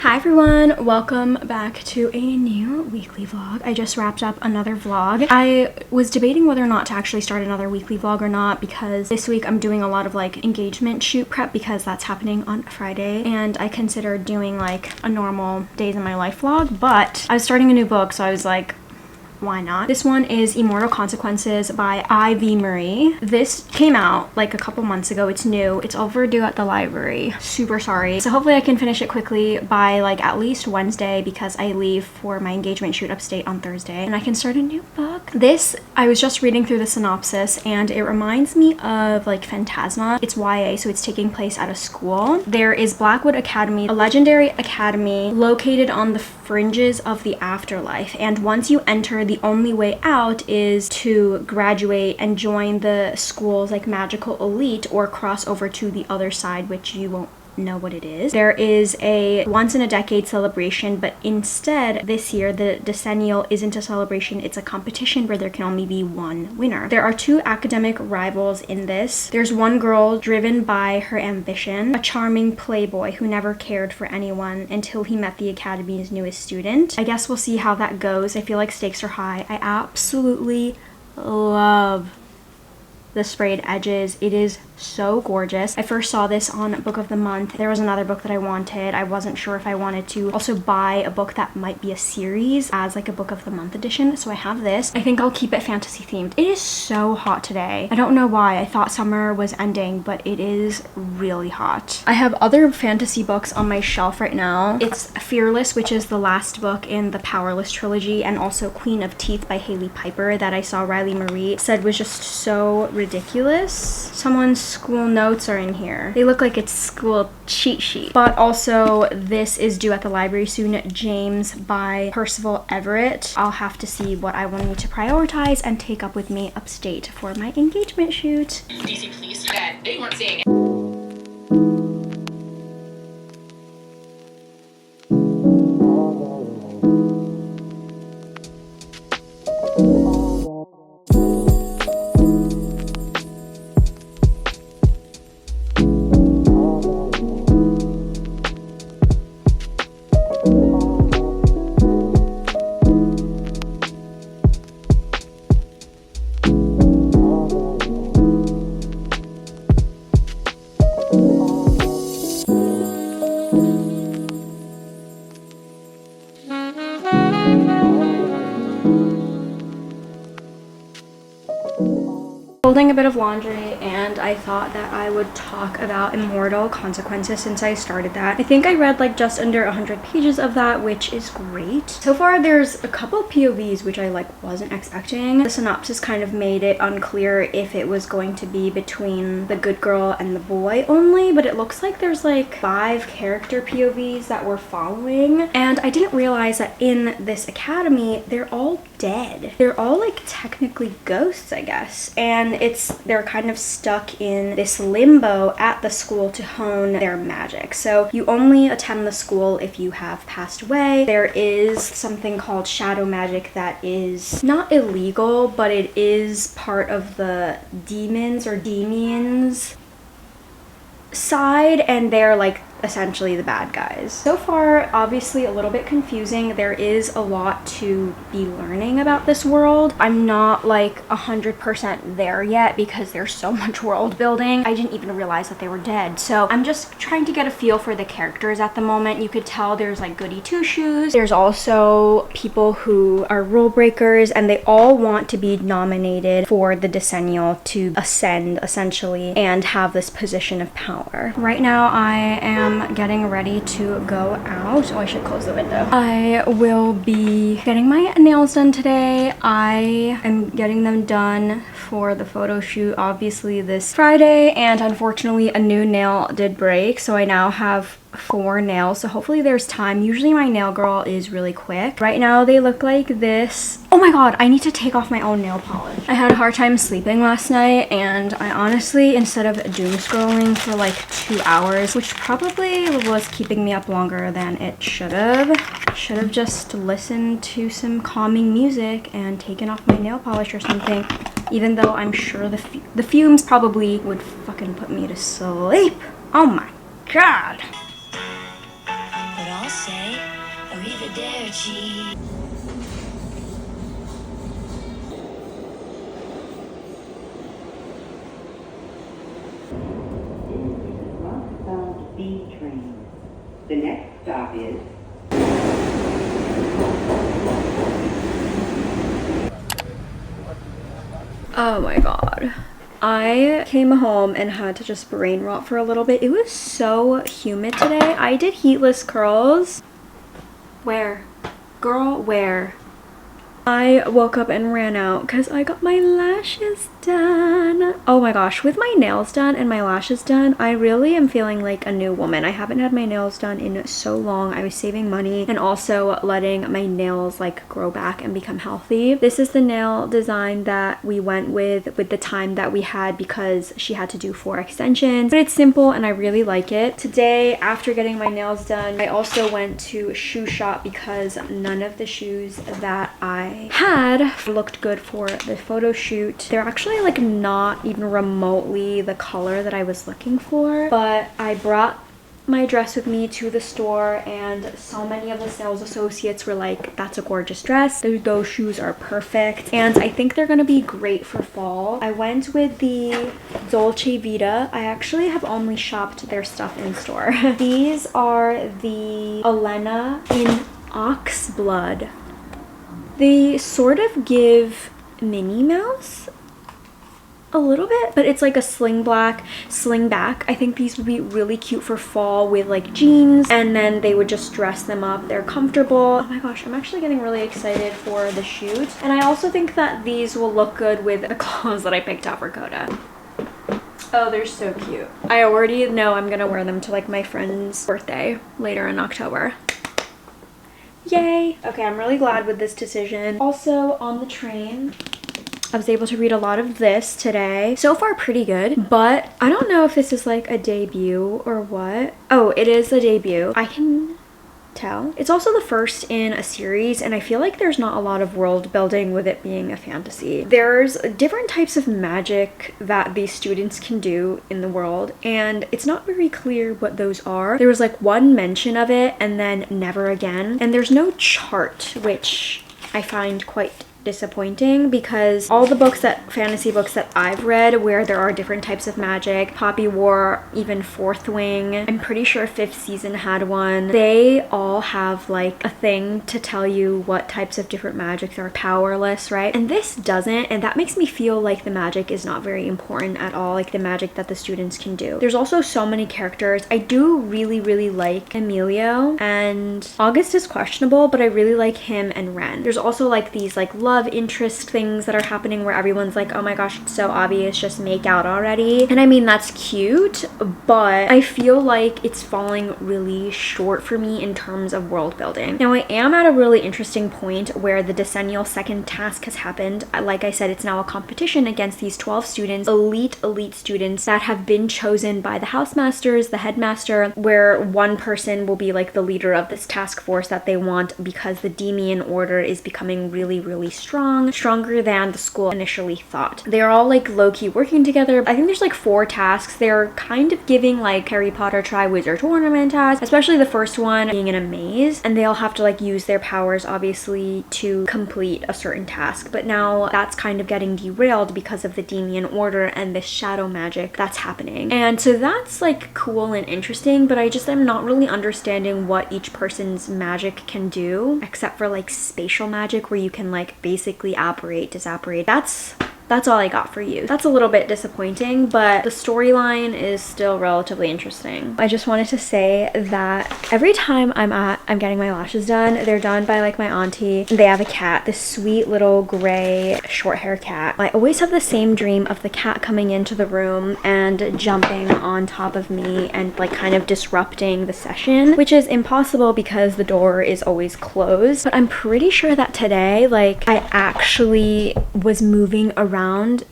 Hi everyone, welcome back to a new weekly vlog. I just wrapped up another vlog. I was debating whether or not to actually start another weekly vlog or not because this week I'm doing a lot of like engagement shoot prep because that's happening on Friday, and I considered doing like a normal days in my life vlog, but I was starting a new book, so I was like, why not? This one is Immortal Consequences by Ivy Marie. This came out like a couple months ago. It's new. It's overdue at the library. Super sorry. So hopefully I can finish it quickly by like at least Wednesday because I leave for my engagement shoot upstate on Thursday and I can start a new book. This, I was just reading through the synopsis and it reminds me of like Phantasma. It's YA, so it's taking place at a school. There is Blackwood Academy, a legendary academy located on the fringes of the afterlife, and once you enter, the only way out is to graduate and join the school's like magical elite or cross over to the other side, which you won't know what it is. There is a once in a decade celebration, but instead this year the decennial isn't a celebration, it's a competition where there can only be one winner. There are two academic rivals in this. There's one girl driven by her ambition, a charming playboy who never cared for anyone until he met the academy's newest student. I guess we'll see how that goes. I feel like stakes are high. I absolutely love the sprayed edges. It is so gorgeous. I first saw this on Book of the Month. There was another book that I wanted. I wasn't sure if I wanted to also buy a book that might be a series as like a Book of the Month edition, so I have this. I think I'll keep it fantasy themed. It is so hot today. I don't know why. I thought summer was ending, but it is really hot. I have other fantasy books on my shelf right now. It's Fearless, which is the last book in the Powerless trilogy, and also Queen of Teeth by Hailey Piper that I saw Riley Marie said was just so ridiculous. Someone's school notes are in here. They look like it's school cheat sheet. But also this is due at the library soon, James by Percival Everett. I'll have to see what I will need to prioritize and take up with me upstate for my engagement shoot. DC police that they weren't seeing it. Folding a bit of laundry, and I thought that I would talk about Immortal Consequences since I started that. I think I read like just under 100 pages of that, which is great. So far there's a couple POVs which I like wasn't expecting. The synopsis kind of made it unclear if it was going to be between the good girl and the boy only, but it looks like there's like 5 character POVs that we're following, and I didn't realize that in this academy they're all dead. They're all like technically ghosts, I guess, and they're kind of stuck in this limbo at the school to hone their magic. So you only attend the school if you have passed away. There is something called shadow magic that is not illegal, but it is part of the demons or demians side, and they're like essentially the bad guys. So far, obviously a little bit confusing. There is a lot to be learning about this world. I'm not like 100% there yet because there's so much world building. I didn't even realize that they were dead. So I'm just trying to get a feel for the characters at the moment. You could tell there's like goody two-shoes. There's also people who are rule breakers, and they all want to be nominated for the decennial to ascend essentially and have this position of power. Right now I am getting ready to go out. Oh, I should close the window. I will be getting my nails done today. I am getting them done for the photo shoot obviously this Friday, and unfortunately a new nail did break, so I now have 4 nails, so hopefully there's time. Usually my nail girl is really quick. Right now they look like this. Oh my god, I need to take off my own nail polish. I had a hard time sleeping last night, and I honestly, instead of doom scrolling for like 2 hours, which probably was keeping me up longer than it should have just listened to some calming music and taken off my nail polish or something, even though I'm sure the fumes probably would fucking put me to sleep. Oh my god. But I'll say Arrivederci. Southbound B train. The next stop is Oh my god. I came home and had to just brain rot for a little bit. It was so humid today. I did heatless curls. Where? Girl, where? I woke up and ran out because I got my lashes done. Oh my gosh, with my nails done and my lashes done, I really am feeling like a new woman. I haven't had my nails done in so long. I was saving money and also letting my nails like grow back and become healthy. This is the nail design that we went with the time that we had because she had to do 4 extensions. But it's simple and I really like it. Today, after getting my nails done, I also went to shoe shop because none of the shoes that I had looked good for the photo shoot. They're actually like not even remotely the color that I was looking for, but I brought my dress with me to the store and so many of the sales associates were like, that's a gorgeous dress, those shoes are perfect, and I think they're gonna be great for fall. I went with the Dolce Vita. I actually have only shopped their stuff in store. These are the Elena in Ox Blood. They sort of give Minnie Mouse a little bit, but it's like a sling back. I think these would be really cute for fall with like jeans, and then they would just dress them up. They're comfortable. Oh my gosh, I'm actually getting really excited for the shoot. And I also think that these will look good with the clothes that I picked out for Coda. Oh, they're so cute. I already know I'm gonna wear them to like my friend's birthday later in October. Yay! Okay, I'm really glad with this decision. Also, on the train, I was able to read a lot of this today. So far, pretty good, but I don't know if this is like a debut or what. Oh, it is a debut. I can tell. It's also the first in a series, and I feel like there's not a lot of world building with it being a fantasy. There's different types of magic that these students can do in the world, and it's not very clear what those are. There was like one mention of it and then never again, and there's no chart, which I find quite disappointing because all the fantasy books that I've read where there are different types of magic, Poppy War, even Fourth Wing, I'm pretty sure 5th season had one, they all have like a thing to tell you what types of different magics are powerless, right? And this doesn't, and that makes me feel like the magic is not very important at all, like the magic that the students can do. There's also so many characters. I do really like Emilio, and August is questionable, but I really like him and Ren. There's also like these like love interest things that are happening where everyone's like, oh my gosh, it's so obvious, just make out already. And I mean, that's cute, but I feel like it's falling really short for me in terms of world building. Now, I am at a really interesting point where the decennial second task has happened. Like I said, it's now a competition against these 12 students, elite students that have been chosen by the housemasters, the headmaster, where one person will be like the leader of this task force that they want because the Demian order is becoming really stronger than the school initially thought. They're all like low-key working together. I think there's like 4 tasks. They're kind of giving like Harry Potter Triwizard Tournament tasks, especially the first one being in a maze, and they'll have to like use their powers obviously to complete a certain task. But now that's kind of getting derailed because of the Demian order and this shadow magic that's happening. And so that's like cool and interesting, but I just am not really understanding what each person's magic can do, except for like spatial magic where you can like basically apparate, disapparate. That's all I got for you. That's a little bit disappointing, but the storyline is still relatively interesting. I just wanted to say that every time I'm getting my lashes done, they're done by like my auntie. They have a cat, this sweet little gray short hair cat. I always have the same dream of the cat coming into the room and jumping on top of me and like kind of disrupting the session, which is impossible because the door is always closed. But I'm pretty sure that today, like, I actually was moving around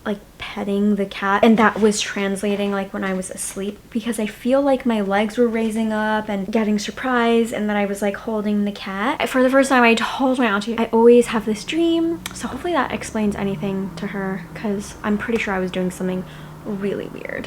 like petting the cat, and that was translating like when I was asleep, because I feel like my legs were raising up and getting surprised, and then I was like holding the cat. For the first time, I told my auntie I always have this dream, so hopefully that explains anything to her, because I'm pretty sure I was doing something really weird.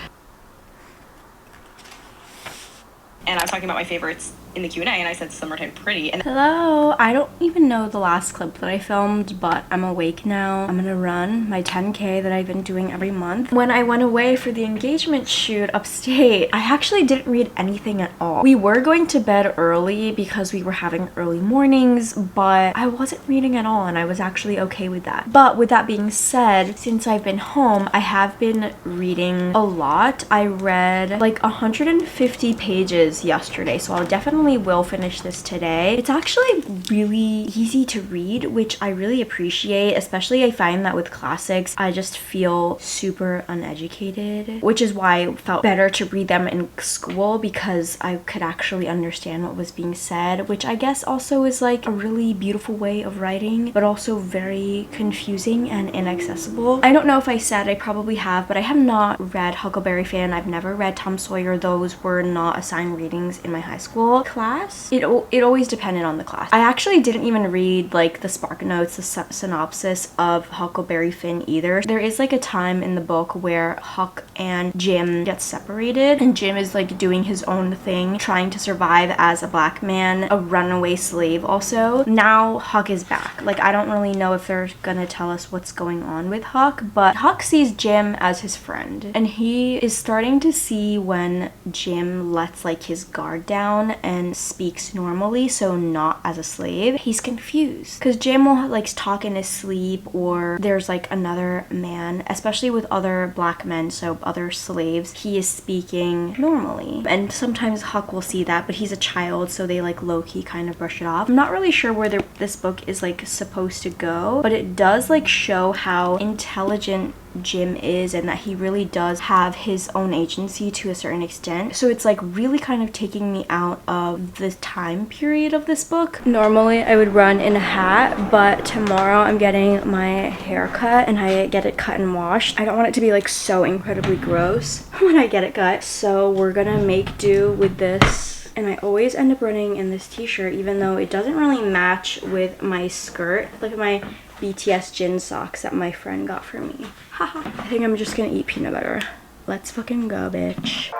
And I was talking about my favorites in the Q&A, and I said summertime pretty. And hello, I don't even know the last clip that I filmed, but I'm awake now. I'm gonna run my 10K that I've been doing every month. When I went away for the engagement shoot upstate, I actually didn't read anything at all. We were going to bed early because we were having early mornings, but I wasn't reading at all, and I was actually okay with that. But with that being said, since I've been home, I have been reading a lot. I read like 150 pages yesterday, so I'll definitely will finish this today. It's actually really easy to read, which I really appreciate, especially I find that with classics, I just feel super uneducated, which is why it felt better to read them in school because I could actually understand what was being said, which I guess also is like a really beautiful way of writing, but also very confusing and inaccessible. I don't know if I said, I probably have, but I have not read Huckleberry Finn. I've never read Tom Sawyer. Those were not assigned readings in my high school class. It always depended on the class. I actually didn't even read like the spark notes, the synopsis of Huckleberry Finn either. There is like a time in the book where Huck and Jim get separated, and Jim is like doing his own thing, trying to survive as a black man, a runaway slave also. Now Huck is back. Like, I don't really know if they're gonna tell us what's going on with Huck, but Huck sees Jim as his friend, and he is starting to see when Jim lets like his guard down and speaks normally, so not as a slave. He's confused because Jim will like talk in his sleep, or there's like another man, especially with other black men, so other slaves, he is speaking normally, and sometimes Huck will see that, but he's a child, so they like low-key kind of brush it off. I'm not really sure where this book is like supposed to go, but it does like show how intelligent Jim is and that he really does have his own agency to a certain extent. So it's like really kind of taking me out of the time period of this book. Normally I would run in a hat, but tomorrow I'm getting my hair cut and I get it cut and washed. I don't want it to be like so incredibly gross when I get it cut, so we're gonna make do with this. And I always end up running in this t-shirt, even though it doesn't really match with my skirt. Look at my BTS Jin socks that my friend got for me. Haha. I think I'm just gonna eat peanut butter. Let's fucking go, bitch.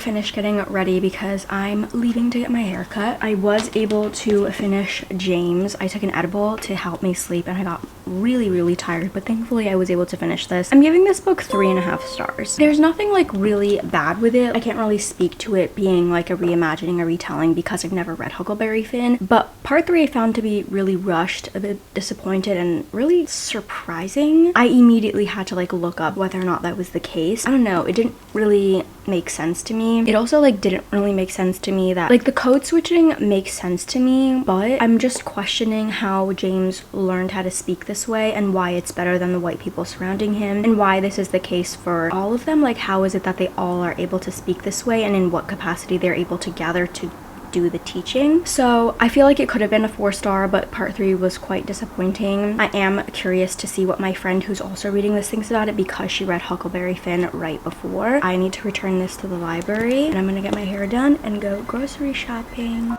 Finish getting ready because I'm leaving to get my hair cut. I was able to finish James. I took an edible to help me sleep and I got really tired, but thankfully I was able to finish this. I'm giving this book 3.5 stars. There's nothing like really bad with it. I can't really speak to it being like a reimagining or retelling because I've never read Huckleberry Finn, but part 3 I found to be really rushed, a bit disappointed, and really surprising. I immediately had to like look up whether or not that was the case. I don't know, it didn't really make sense to me. It also like didn't really make sense to me that like the code switching makes sense to me, but I'm just questioning how James learned how to speak this way and why it's better than the white people surrounding him, and why this is the case for all of them. Like, how is it that they all are able to speak this way, and in what capacity they're able to gather to do the teaching. So I feel like it could have been a 4-star, but part 3 was quite disappointing. I am curious to see what my friend who's also reading this thinks about it because she read Huckleberry Finn right before. I need to return this to the library, and I'm gonna get my hair done and go grocery shopping.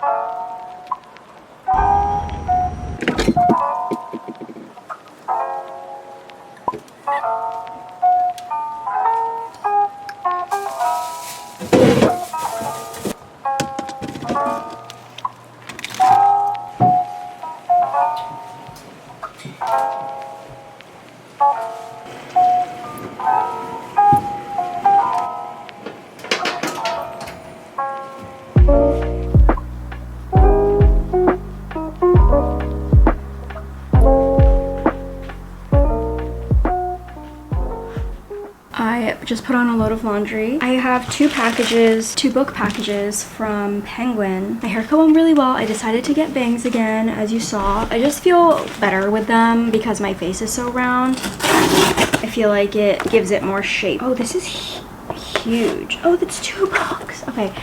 Just put on a load of laundry. I have 2 book packages from Penguin. My haircut went really well. I decided to get bangs again, as you saw. I just feel better with them because my face is so round. I feel like it gives it more shape. Oh, this is huge. Oh, that's 2 books. Okay,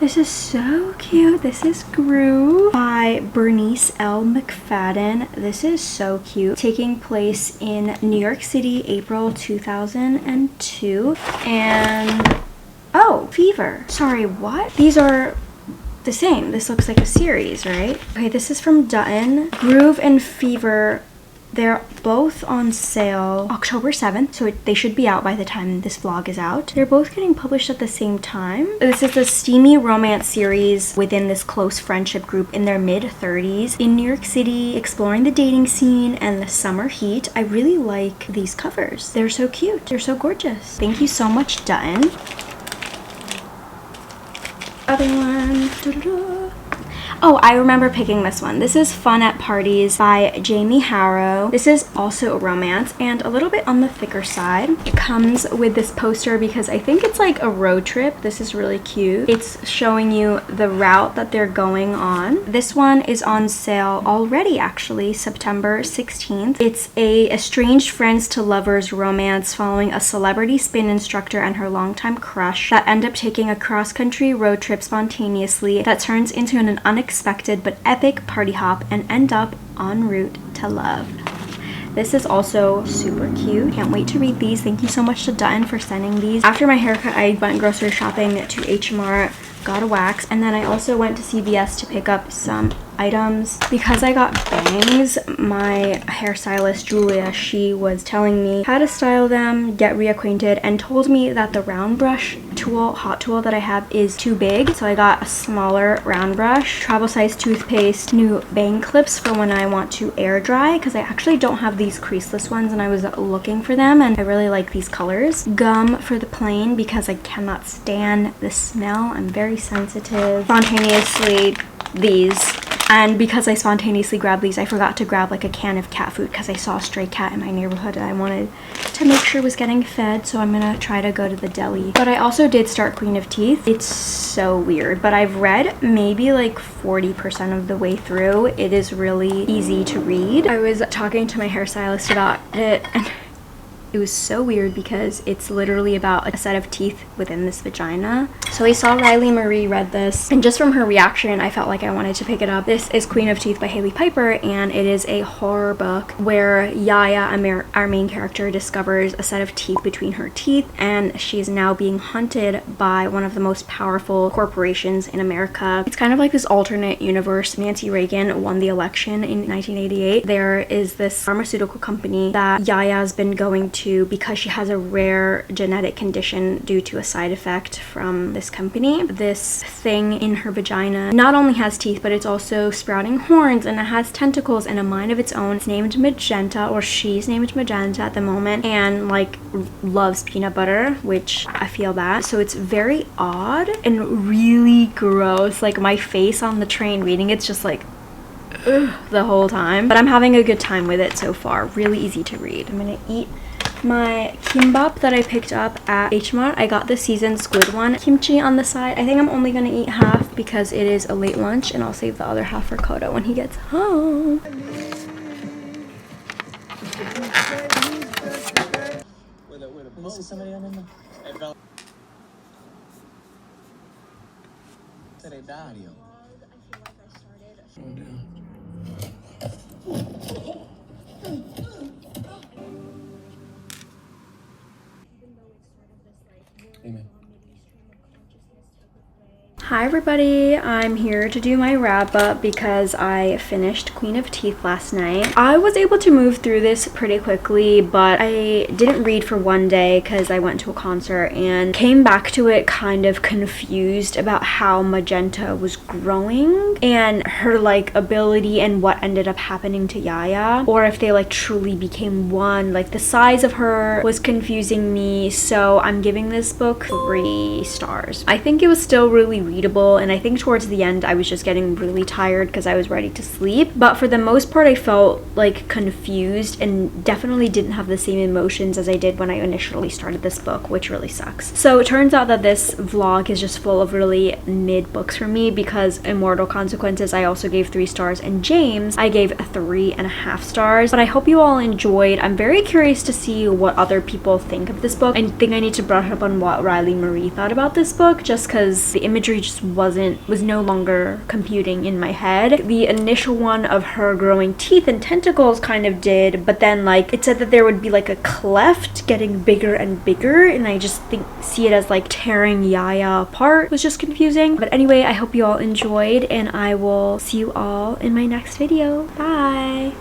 This is so cute. This is Groove by Bernice L. McFadden. This is so cute. Taking place in New York City, April 2002. And oh, Fever. Sorry, what? These are the same. This looks like a series, right? Okay, this is from Dutton. Groove and Fever, they're both on sale October 7th, so they should be out by the time this vlog is out. They're both getting published at the same time. This is a steamy romance series within this close friendship group in their mid-30s in New York City, exploring the dating scene and the summer heat. I really like these covers. They're so cute. They're so gorgeous. Thank you so much, Dutton. Other one. Da-da-da. Oh, I remember picking this one. This is Fun at Parties by Jamie Harrow. This is also a romance and a little bit on the thicker side. It comes with this poster because I think it's like a road trip. This is really cute. It's showing you the route that they're going on. This one is on sale already, actually, September 16th. It's a estranged friends to lovers romance following a celebrity spin instructor and her longtime crush that end up taking a cross-country road trip spontaneously that turns into an unexpected but epic party hop and end up en route to love. This is also super cute. Can't wait to read these. Thank you so much to Dutton for sending these. After my haircut, I went grocery shopping to H-Mart, got a wax, and then I also went to CVS to pick up some items. Because I got bangs, my hairstylist Julia, she was telling me how to style them, get reacquainted, and told me that the round brush tool, hot tool that I have is too big, so I got a smaller round brush, travel size toothpaste, new bang clips for when I want to air dry, because I actually don't have these creaseless ones and I was looking for them, and I really like these colors. Gum for the plane because I cannot stand the smell. I'm very sensitive. Spontaneously, these. And because I spontaneously grabbed these, I forgot to grab like a can of cat food because I saw a stray cat in my neighborhood and I wanted to make sure it was getting fed, so I'm gonna try to go to the deli. But I also did start Queen of Teeth. It's so weird, but I've read maybe like 40% of the way through. It is really easy to read. I was talking to my hairstylist about it and it was so weird because it's literally about a set of teeth within this vagina. So I saw Riley Marie read this, and just from her reaction, I felt like I wanted to pick it up. This is Queen of Teeth by Hailey Piper, and it is a horror book where Yaya, our main character, discovers a set of teeth between her teeth, and she is now being hunted by one of the most powerful corporations in America. It's kind of like this alternate universe. Nancy Reagan won the election in 1988. There is this pharmaceutical company that Yaya's been going to because she has a rare genetic condition due to a side effect from this company. This thing in her vagina not only has teeth, but it's also sprouting horns, and it has tentacles and a mind of its own. It's named Magenta, or she's named Magenta at the moment, and like loves peanut butter, which I feel that. So it's very odd and really gross. Like my face on the train reading it's just like ugh, the whole time, but I'm having a good time with it so far. Really easy to read. I'm gonna eat my kimbap that I picked up at H-Mart. I got the seasoned squid one. Kimchi on the side. I think I'm only gonna eat half because it is a late lunch, and I'll save the other half for Kodo when he gets home. Amen. Hi everybody, I'm here to do my wrap up because I finished Queen of Teeth last night. I was able to move through this pretty quickly, but I didn't read for one day because I went to a concert and came back to it kind of confused about how Magenta was growing and her like ability and what ended up happening to Yaya, or if they like truly became one. Like the size of her was confusing me, so I'm giving this book 3 stars. I think it was still really readable, and I think towards the end I was just getting really tired because I was ready to sleep, but for the most part I felt like confused and definitely didn't have the same emotions as I did when I initially started this book, which really sucks. So it turns out that this vlog is just full of really mid books for me because Immortal Consequences I also gave 3 stars, and James I gave 3.5 stars. But I hope you all enjoyed. I'm very curious to see what other people think of this book. I think I need to brush up on what Riley Marie thought about this book just because the imagery just just was no longer computing in my head. The initial one of her growing teeth and tentacles kind of did, but then like it said that there would be like a cleft getting bigger and bigger, and I just see it as like tearing Yaya apart. It was just confusing. But anyway, I hope you all enjoyed, and I will see you all in my next video. Bye.